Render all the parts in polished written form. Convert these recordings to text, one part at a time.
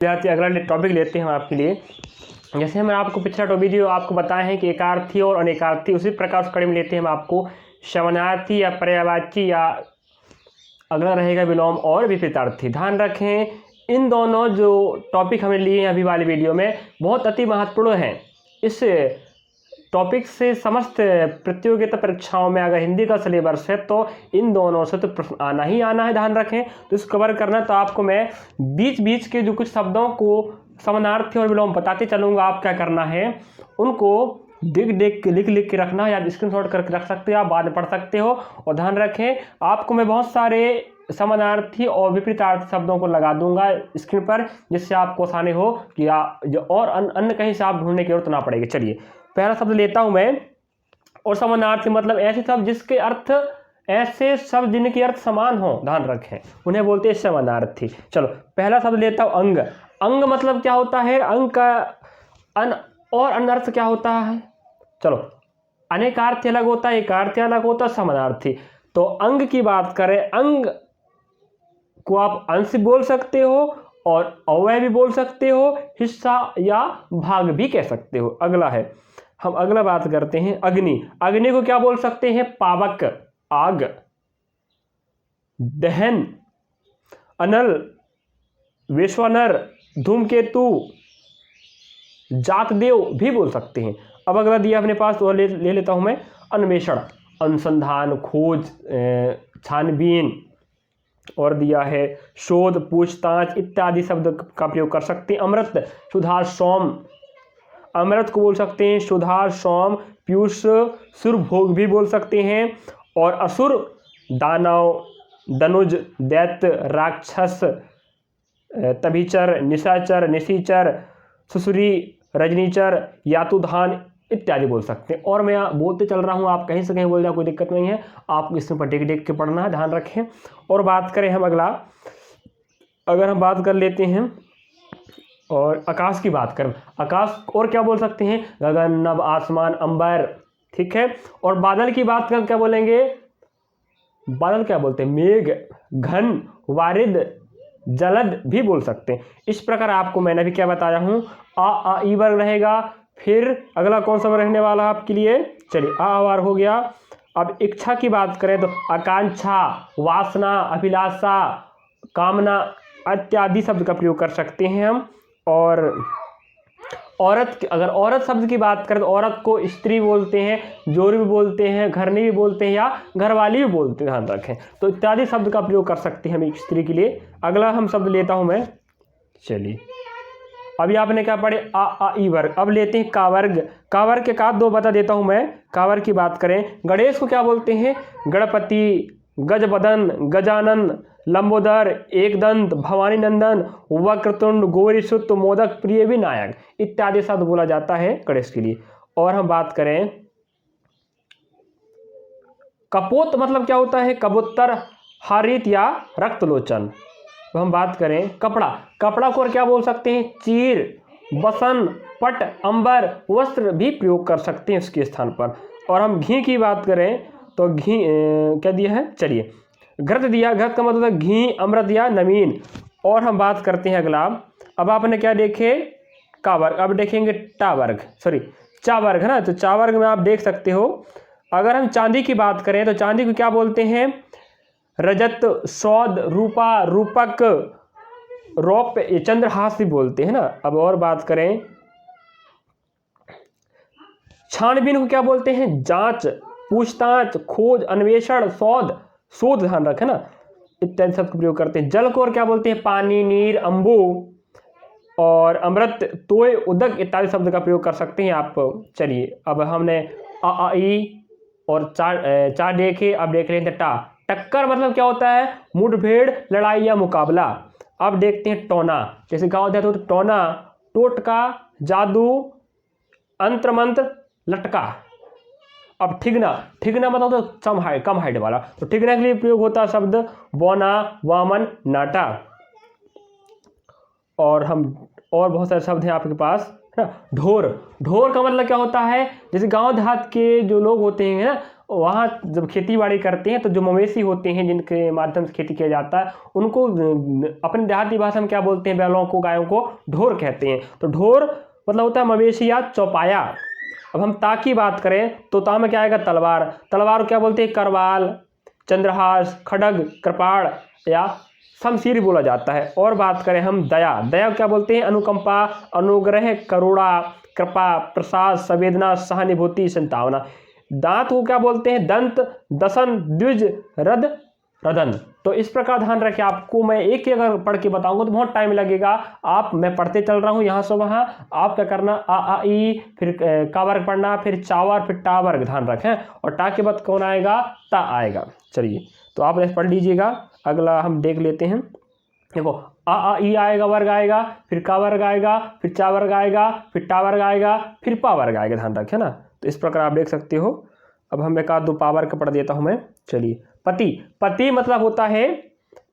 अगला टॉपिक लेते हैं हम आपके लिए। जैसे हम आपको पिछला टॉपिक जो आपको बताए हैं कि एकार्थी और अनेकार्थी, उसी प्रकार उस कड़ी में लेते हैं हम आपको समानार्थी या पर्यायवाची, या अगला रहेगा विलोम और विपरीतार्थी। ध्यान रखें, इन दोनों जो टॉपिक हमने लिए हैं अभी वाली वीडियो में बहुत अति महत्वपूर्ण हैं। इस टॉपिक से समस्त प्रतियोगिता परीक्षाओं में अगर हिंदी का सिलेबस है तो इन दोनों से तो प्रश्न आना ही आना है। ध्यान रखें, तो इसको कवर करना, तो आपको मैं बीच बीच के जो कुछ शब्दों को समानार्थी और विलोम बताते चलूँगा। आप क्या करना है, उनको देख के लिख के रखना है, या स्क्रीनशॉट करके रख सकते हो, आप बाद में पढ़ सकते हो। और ध्यान रखें, आपको मैं बहुत सारे समानार्थी और विपरीतार्थी शब्दों को लगा दूंगा स्क्रीन पर, जिससे आपको आसानी हो कि और अन्य कहीं से आप ढूंढने की जरूरत ना पड़ेगी। चलिए, पहला शब्द लेता हूं मैं। और समानार्थी मतलब ऐसे शब्द जिसके अर्थ, ऐसे शब्द जिनके अर्थ समान हो, ध्यान रखें, उन्हें बोलते हैं समानार्थी। चलो, पहला शब्द लेता हूं अंग। अंग मतलब क्या होता है, अंग का और अनर्थ क्या होता है। चलो, अनेकार्थी अलग होता है, एकार्थी अलग होता है, समानार्थी। तो अंग की बात करें, अंग को आप अंश बोल सकते हो और अवयव भी बोल सकते हो, हिस्सा या भाग भी कह सकते हो। अगला है, हम अगला बात करते हैं अग्नि। अग्नि को क्या बोल सकते हैं, पावक, आग, दहन, अनल, विश्वनर, धूमकेतु, जातदेव भी बोल सकते हैं। अब अगला दिया अपने पास तो ले लेता हूं मैं, अन्वेषण, अनुसंधान, खोज, छानबीन, और दिया है शोध, पूछताछ इत्यादि शब्द का प्रयोग कर सकते हैं। अमृत, सुधार, सोम, अमृत को बोल सकते हैं सुधार, सोम, पीयूष, सुरभोग भी बोल सकते हैं। और असुर, दानव, दनुज, दैत्य, राक्षस, तभिचर, निशाचर, निशीचर, सुसुरी, रजनीचर, यातुधान इत्यादि बोल सकते हैं। और मैं बोलते चल रहा हूँ, आप कहीं से कहीं बोल जाओ, कोई दिक्कत नहीं है, आपको इसमें पर देख के पढ़ना है, ध्यान रखें। और बात करें हम अगला, अगर हम बात कर लेते हैं और आकाश की बात करें, आकाश और क्या बोल सकते हैं, गगन, नभ, आसमान, अंबर, ठीक है। और बादल की बात करें क्या बोलेंगे, बादल क्या बोलते हैं, मेघ, घन, वारिद, जलद भी बोल सकते हैं। इस प्रकार आपको मैंने भी क्या बताया हूँ, आ ई वर्ग रहेगा। फिर अगला कौन सा रहने वाला है आपके लिए, चलिए आवार हो गया। अब इच्छा की बात करें तो आकांक्षा, वासना, अभिलाषा, कामना इत्यादि शब्द का प्रयोग कर सकते हैं हम। और औरत, अगर औरत शब्द की बात करें तो औरत को स्त्री बोलते हैं, जोरी भी बोलते हैं, घरनी भी बोलते हैं, या घरवाली भी बोलते हैं, ध्यान रखें। तो इत्यादि शब्द का प्रयोग कर सकते हैं हम एक स्त्री के लिए। अगला हम शब्द लेता हूं मैं, चलिए अभी आपने क्या पढ़े, आ ई वर्ग। अब लेते हैं का वर्ग। का वर्ग के का दो बता देता हूं मैं। का वर्ग की बात करें, गणेश को क्या बोलते हैं, गणपति, गजबदन, गजानन, लंबोदर, एकदंत, भवानी नंदन, वक्रतुंड, गौरीसुत, मोदक प्रिय, विनायक इत्यादि शब्द बोला जाता है गणेश के लिए। और हम बात करें कपोत मतलब क्या होता है, कबूतर, हारित या रक्तलोचन। तो हम बात करें कपड़ा, कपड़ा को और क्या बोल सकते हैं, चीर, बसन, पट, अंबर, वस्त्र भी प्रयोग कर सकते हैं इसके स्थान पर। और हम घी की बात करें तो घी क्या दिया है, चलिए घृत दिया, घृत का मतलब घी, अमृत या नवीन। और हम बात करते हैं अगला, अब आपने क्या देखे, का वर्ग। अब देखेंगे टा वर्ग, सॉरी चा वर्ग है ना। तो चा वर्ग में आप देख सकते हो, अगर हम चांदी की बात करें तो चांदी को क्या बोलते हैं, रजत, सौद, रूपा, रूपक, रौप्य, चंद्रहास भी बोलते हैं ना। अब और बात करें छानबीन को क्या बोलते हैं, जांच, पूछताछ, खोज, अन्वेषण, शोध, शोध ध्यान रखें ना, इत्यादि शब्द का प्रयोग करते हैं। जल को और क्या बोलते हैं, पानी, नीर, अंबु, और अमृत, तोय, उदक इत्यादि शब्द का प्रयोग कर सकते हैं आप। चलिए, अब हमने आ ई और चार देखे, अब देख रहे थे टा। टक्कर मतलब क्या होता है, मुठभेड़, लड़ाई या मुकाबला। अब देखते हैं टोना, जैसे गाँव देते हो तो टोना, टोटका, जादू, अंत्र मंत्र, लटका। अब ठिगना, ठिगना मतलब तो कम हाइट वाला, तो ठिगना के लिए प्रयोग होता है शब्द बौना, वामन, नाटा। और बहुत सारे शब्द हैं आपके पास। ढोर, ढोर का मतलब क्या होता है, जैसे गांव देहात के जो लोग होते हैं ना, वहाँ जब खेती बाड़ी करते हैं तो जो मवेशी होते हैं जिनके माध्यम से खेती किया जाता है उनको अपने देहाती भाषा में क्या बोलते हैं, बैलों को, गायों को ढोर कहते हैं। तो ढोर मतलब होता है मवेशी या चौपाया। अब हम ता की बात करें तो ता में क्या आएगा, तलवार। तलवार को क्या बोलते हैं, करवाल, चंद्रहास, खड्ग, कृपाण या शमशीर बोला जाता है। और बात करें हम दया, दया को क्या बोलते हैं, अनुकंपा, अनुग्रह, करुणा, कृपा, प्रसाद, संवेदना, सहानुभूति, संतावना। दांत को क्या बोलते हैं, दंत, दसन, द्विज, रद, रदन। तो इस प्रकार ध्यान रखें, आपको मैं एक ही अगर पढ़ के बताऊंगा तो बहुत टाइम लगेगा। मैं पढ़ते चल रहा हूँ यहाँ से वहाँ, आप क्या करना, आ ई, फिर का वर्ग पढ़ना, फिर चा वर्ग, फिर टा वर्ग, ध्यान रखें। और टा के बाद कौन आएगा, ता आएगा। चलिए तो आप पढ़ लीजिएगा। अगला हम देख लेते हैं। देखो आ ई आएगा, वर्ग आएगा, फिर का वर्ग आएगा, फिर चा वर्ग आएगा, फिर टा वर्ग आएगा, फिर पा वर्ग आएगा, ध्यान रखें ना। तो इस प्रकार आप देख सकते हो। अब हम एक आध दो पा वर्ग पढ़ देता हूं मैं। चलिए, पति, पति मतलब होता है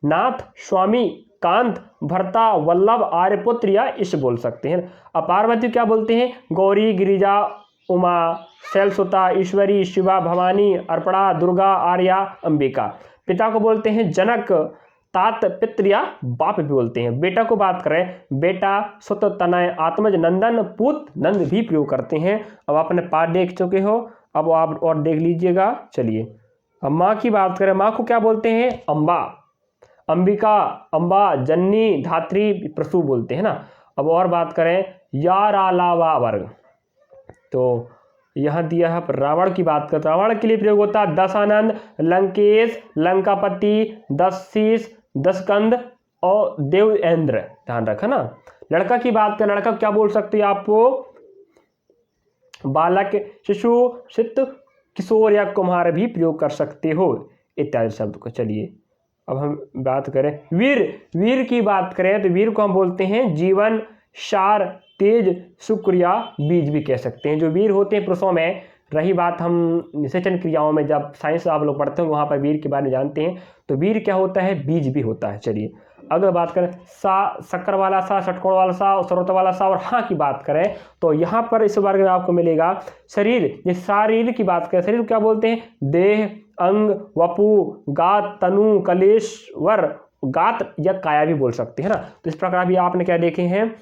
नाथ, स्वामी, कांत, भर्ता, वल्लभ, आर्यपुत्र या इश बोल सकते हैं। अब पार्वती क्या बोलते हैं, गौरी, गिरिजा, उमा, शैलसुता, ईश्वरी, शिवा, भवानी, अर्पणा, दुर्गा, आर्या, अंबिका। पिता को बोलते हैं जनक, तात, पितृ या बाप भी बोलते हैं। बेटा को बात करें, बेटा, सुत, तनय, आत्मज, नंदन, पूत, नंद भी प्रयोग करते हैं। अब आपने पाठ देख चुके हो, अब आप और देख लीजिएगा। चलिए अब माँ की बात करें, माँ को क्या बोलते हैं, अम्बा, अंबिका, अम्बा, जननी, धात्री, प्रसू बोलते हैं ना। अब और बात करें या रालावा वर्ग, तो यहाँ दिया है रावण की बात करते, रावण के लिए प्रयोग होता है दशानंद, लंकेश, लंकापति, दशशीष, दशकंद और देवेंद्र, ध्यान रखा ना। लड़का की बात करें, लड़का क्या बोल सकते हैं आपको, बालक, शिशु, शित, किशोर या कुम्हार भी प्रयोग कर सकते हो, इत्यादि शब्द को। चलिए अब हम बात करें वीर, वीर की बात करें तो वीर को हम बोलते हैं जीवन, सार, तेज, शुक्र या बीज भी कह सकते हैं। जो वीर होते हैं पुरुषों में, रही बात हम निषेचन क्रियाओं में जब साइंस आप लोग पढ़ते हैं वहाँ पर वीर के बारे में जानते हैं, तो वीर क्या होता है, बीज भी होता है। चलिए अगर बात करें सा, शक्कर वाला सा, षटकोण वाला सा और सर्वोत्त वाला सा और हाँ की बात करें तो यहाँ पर इस वर्ग में आपको मिलेगा शरीर। ये शारीर की बात करें, शरीर क्या बोलते हैं, देह, अंग, वपु, गात, तनु, कलेश्वर, गात या काया भी बोल सकते हैं ना। तो इस प्रकार भी आपने क्या देखे हैं,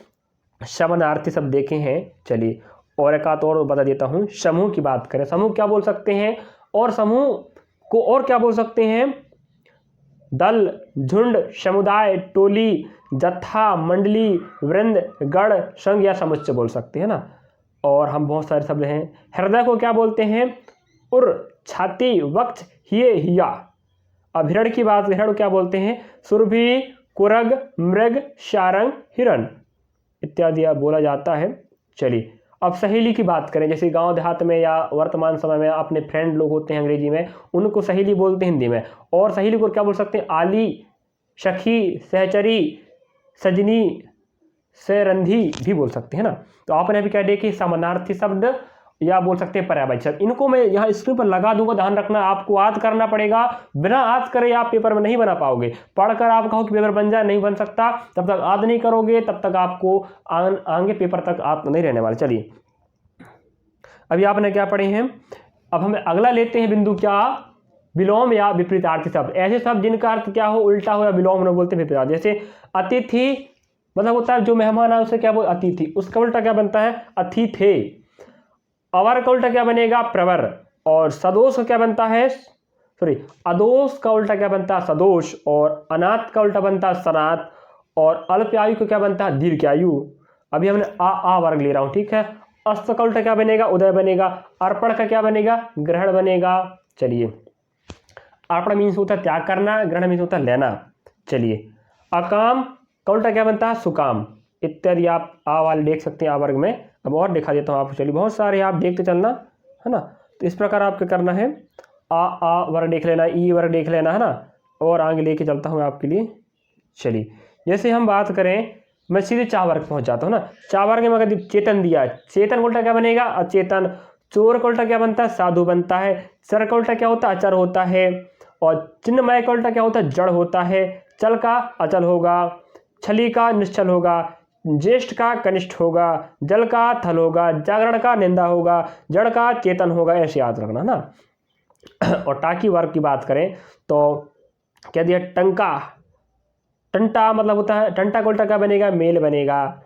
समानार्थी शब्द देखे हैं। चलिए और एक आध और बता देता हूँ। समूह की बात करें, समूह क्या बोल सकते हैं, और समूह को और क्या बोल सकते हैं, दल, झुंड, समुदाय, टोली, जत्था, मंडली, वृंद, गण, संघ या समुच्चय बोल सकते हैं ना। और हम बहुत सारे शब्द हैं। हृदय को क्या बोलते हैं, उर, छाती, वक्ष, हिये, हिया। अब हिरण की बात, हिरण क्या बोलते हैं, सुरभि, कुरग, मृग, शारंग, हिरण इत्यादि बोला जाता है। चलिए अब सहेली की बात करें, जैसे गांव देहात में या वर्तमान समय में अपने फ्रेंड लोग होते हैं अंग्रेजी में, उनको सहेली बोलते हैं हिंदी में। और सहेली को क्या बोल सकते हैं, आली, सखी, सहचरी, सजनी, सरंधी भी बोल सकते हैं ना। तो आपने अभी क्या देखिए, समानार्थी शब्द या बोल सकते हैं पर्यायवाची शब्द। इनको मैं यहाँ स्क्रीन पर लगा दूंगा, ध्यान रखना। आपको याद करना पड़ेगा, बिना याद करे आप पेपर में नहीं बना पाओगे। पढ़कर आप कहो कि पेपर बन जाए, नहीं बन सकता। तब तक याद नहीं करोगे तब तक आपको आगे पेपर तक आप नहीं रहने वाले। चलिए अभी आपने क्या पढ़े हैं, अब हम अगला लेते हैं बिंदु, क्या, विलोम या विपरीतार्थी शब्द। ऐसे शब्द जिनका अर्थ क्या हो, उल्टा हो या विलोम न बोलते हैं विपरीत। जैसे अतिथि मतलब होता है जो मेहमान आए उसे क्या बोल, अतिथि, उसका उल्टा क्या बनता है, अतिथे। अवर का उल्टा क्या बनेगा, प्रवर। और सदोष का क्या बनता है, अदोष का उल्टा क्या बनता है, सदोष। और अनाथ का उल्टा बनता है सनाथ। और अल्पायु को क्या बनता है, दीर्घायु। अभी हमने आ वर्ग ले रहा हूं, ठीक है। अस्त का उल्टा क्या बनेगा, उदय बनेगा। अर्पण का क्या बनेगा, ग्रहण बनेगा। चलिए अर्पण मीन्स होता है त्याग करना, ग्रहण मीन्स होता है लेना। चलिए अकाम का उल्टा क्या बनता है, सुकाम इत्यादि आप आ वाले देख सकते हैं आ वर्ग में। अब और दिखा देता हूँ आपको, चलिए बहुत सारे आप देखते चलना है ना। तो इस प्रकार आपको करना है, आ वर्ग देख लेना, ई वर्ग देख लेना है ना। और आगे लेके चलता हूँ आपके लिए। चलिए जैसे हम बात करें, मैं सीधे चा वर्ग पहुँच जाता हूँ ना। चा वर्ग में अगर चेतन दिया, चेतन उल्टा क्या बनेगा, अचेतन। चोर का उल्टा क्या बनता है, साधु बनता है। चर का उल्टा क्या होता है, अचर होता है। और चिन्हमय का उल्टा क्या होता है, जड़ होता है। चल का अचल होगा, छली का निश्चल होगा, ज्येष्ठ का कनिष्ठ होगा, जल का थल होगा, जागरण का निंदा होगा, जड़ का चेतन होगा। ऐसे याद रखना ना। और टा की वर्ग की बात करें तो क्या दिया, टंका, टंटा मतलब होता है, टंटा का उल्टा क्या बनेगा, मेल बनेगा।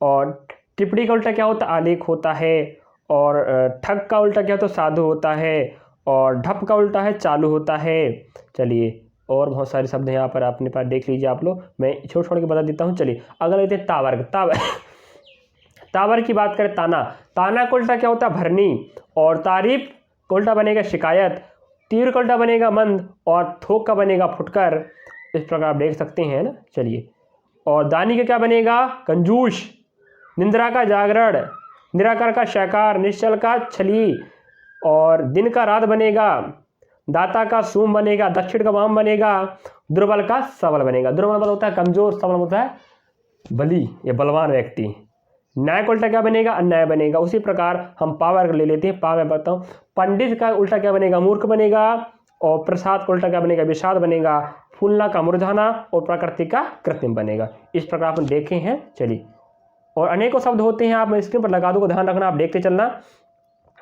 और टिप्पणी का उल्टा क्या होता है, आलेख होता है। और ठग का उल्टा क्या होता है, साधु होता है। और ढप का उल्टा है, चालू होता है। चलिए और बहुत सारे शब्द हैं यहाँ पर, अपने पास देख लीजिए आप लोग, मैं छोड़ छोड़ के बता देता हूँ। चलिए अगर लेते हैं तावर्ग, तावर्ग की बात करें, ताना, ताना का उल्टा क्या होता है, भरनी। और तारीफ का उल्टा बनेगा शिकायत। तीर का उल्टा बनेगा मंद। और थोक का बनेगा फुटकर। इस प्रकार आप देख सकते हैं ना। चलिए और दानी का क्या बनेगा, कंजूस। निंद्रा का जागरण, निराकार का शाकार, निश्चल का छली। और दिन का रात बनेगा, दाता का सूम बनेगा, दक्षिण का वाम बनेगा, दुर्बल का सबल बनेगा। दुर्बल मतलब होता है कमजोर, सबल होता है बली या बलवान व्यक्ति। न्याय का उल्टा क्या बनेगा, अन्याय बनेगा। उसी प्रकार हम पावर ले लेते हैं। पावर मैं बताऊँ, पंडित का उल्टा क्या बनेगा, मूर्ख बनेगा। और प्रसाद का उल्टा क्या बनेगा, विषाद बनेगा। फूलना का मुरझाना। और प्रकृति का कृत्रिम बनेगा। इस प्रकार अपन देखे हैं। चलिए और अनेकों शब्द होते हैं, आप मैं स्क्रीन पर लगा दूंगा, ध्यान रखना, आप देखते चलना।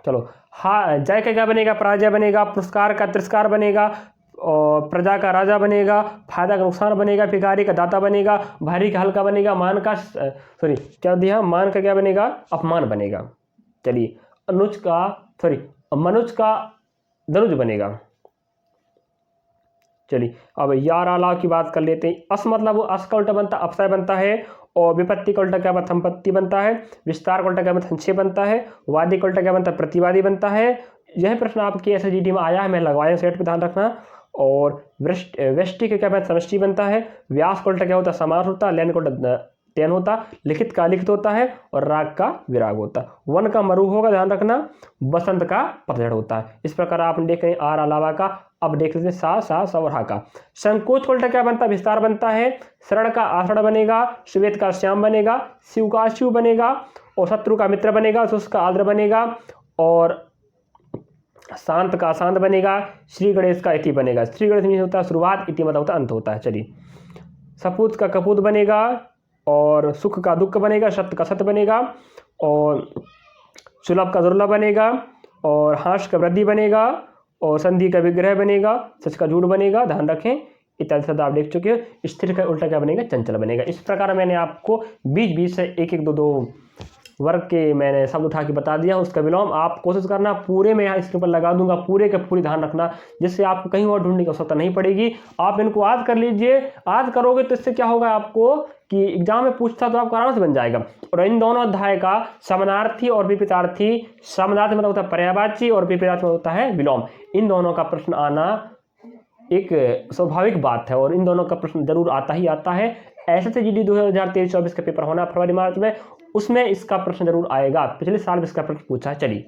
चलो हाँ, जय का क्या बनेगा, पराजय बनेगा। पुरस्कार का तिरस्कार बनेगा। और प्रजा का राजा बनेगा। फायदा का नुकसान बनेगा। भिखारी का दाता बनेगा। भारी का हल्का बनेगा। मान का सॉरी क्या दिया, मान का क्या बनेगा, अपमान बनेगा। चलिए अनुज का मनुज का दनुज बनेगा। चलिए अब यार अलाव की बात कर लेते हैं। अस मतलब वो अस का उल्टा बनता है अपसय बनता है। और विपत्ति का उल्टा क्या बनता है, संपत्ति बनता है। विस्तार का उल्टा क्या बनता है, संक्षेप बनता है। वादी का उल्टा क्या बनता है, प्रतिवादी बनता है। यह प्रश्न आपके एसजीडी में आया है, मैं लगवाया सेट पे, ध्यान रखना। और वृष्टि का क्या बनता है, समष्टि बनता है। व्यास का उल्टा क्या होता है, समास होता है। लैन का उल्टा तेन होता। लिखित का लिखित होता है। और राग का विराग होता है। वन का मरु होगा, ध्यान रखना। बसंत का पतझड़ होता है। इस प्रकार आपने देख रहे हैं आर अलावा का। अब देख लेते हैं सा और हा का। संकोच का उल्टा क्या बनता है, विस्तार बनता है। शरण का आषाढ़ बनेगा। श्वेत का श्याम बनेगा। शिव का शिव बनेगा। और शत्रु का मित्र बनेगा। शुष्क का आर्द्र बनेगा। और शांत का शांत बनेगा। श्री गणेश का इति बनेगा। श्री गणेश में होता है शुरुआत, इति मतलब होता है अंत होता है। चलिए सपूत का कपूत बनेगा। और सुख का दुख बनेगा। सत्य का सत्य बनेगा। और सुलभ का दुर्लभ बनेगा। और हाश का वृद्धि बनेगा। और संधि का विग्रह बनेगा। सच का झूठ बनेगा, ध्यान रखें। इत्यादि शब्द आप देख चुके हो। स्थिर का उल्टा क्या बनेगा, चंचल बनेगा। इस प्रकार मैंने आपको बीच बीच से एक एक दो वर्ग के मैंने शब्द उठा के बता दिया। उसका विलोम आप कोशिश करना, पूरे में यहाँ स्क्रीन पर लगा दूंगा, पूरे का पूरी ध्यान रखना, जिससे आपको कहीं और ढूंढने की आवश्यकता नहीं पड़ेगी। आप इनको आज कर लीजिए। आज करोगे तो इससे क्या होगा आपको कि एग्जाम में पूछता तो आपको आराम से बन जाएगा। और इन दोनों अध्याय का समानार्थी और विपरीतार्थी, समानार्थी मतलब होता है पर्यायवाची और विपरीतार्थी मतलब होता है विलोम, इन दोनों का प्रश्न आना एक स्वाभाविक बात है। और इन दोनों का प्रश्न जरूर आता ही आता है। ऐसे से जीडी 2023-24 का पेपर होना फरवरी मार्च में, उसमें इसका प्रश्न जरूर आएगा। पिछले साल भी इसका प्रश्न पूछा है। चलिए